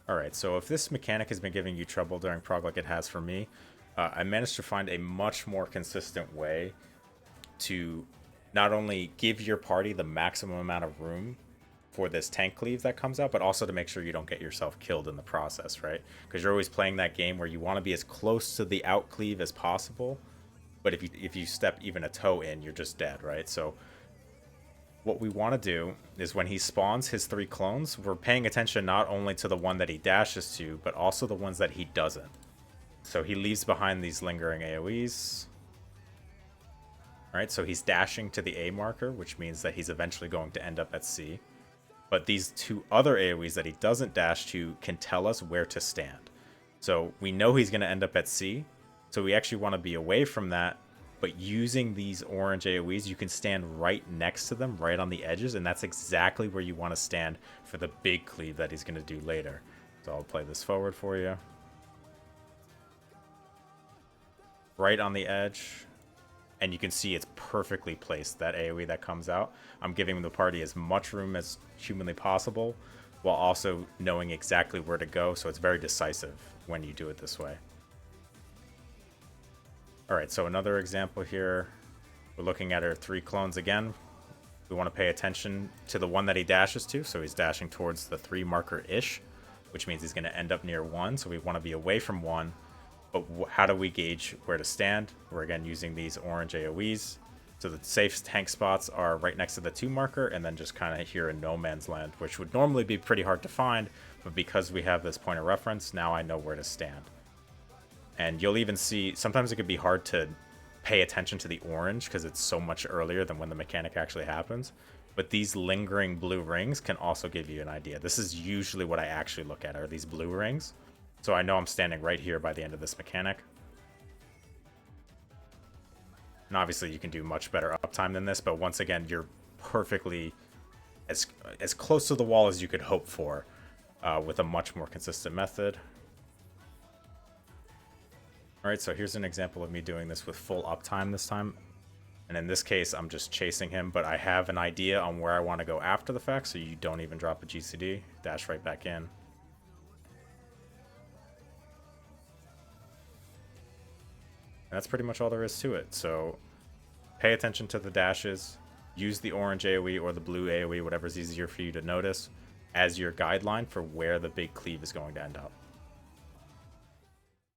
Alright, so if this mechanic has been giving you trouble during prog like it has for me, I managed to find a much more consistent way to not only give your party the maximum amount of room for this tank cleave that comes out, but also to make sure you don't get yourself killed in the process, right? Because you're always playing that game where you want to be as close to the out cleave as possible, but if you step even a toe in, you're just dead, right? So what we want to do is when he spawns his 3 clones, we're paying attention not only to the one that he dashes to, but also the ones that he doesn't. So he leaves behind these lingering AoEs. Right, so he's dashing to the A marker, which means that he's eventually going to end up at C. But these 2 other AoEs that he doesn't dash to can tell us where to stand. So we know he's going to end up at C, so we actually want to be away from that. But using these orange AoEs, you can stand right next to them, right on the edges, and that's exactly where you want to stand for the big cleave that he's going to do later. So I'll play this forward for you. Right on the edge. And you can see it's perfectly placed, that AoE that comes out. I'm giving the party as much room as humanly possible, while also knowing exactly where to go, so it's very decisive when you do it this way. Alright, so another example here. We're looking at our 3 clones again. We want to pay attention to the one that he dashes to, so he's dashing towards the 3 marker-ish, which means he's going to end up near 1, so we want to be away from 1. But how do we gauge where to stand? We're again using these orange AoEs. So the safe tank spots are right next to the 2 marker, and then just kind of here in no man's land, which would normally be pretty hard to find, but because we have this point of reference, now I know where to stand. And you'll even see, sometimes it could be hard to pay attention to the orange because it's so much earlier than when the mechanic actually happens. But these lingering blue rings can also give you an idea. This is usually what I actually look at, are these blue rings. So I know I'm standing right here by the end of this mechanic. And obviously you can do much better uptime than this, but once again, you're perfectly as close to the wall as you could hope for with a much more consistent method. Alright, so here's an example of me doing this with full uptime this time. And in this case, I'm just chasing him, but I have an idea on where I want to go after the fact, so you don't even drop a GCD. Dash right back in. That's pretty much all there is to it. So pay attention to the dashes, use the orange AoE or the blue AoE, whatever's easier for you to notice, as your guideline for where the big cleave is going to end up.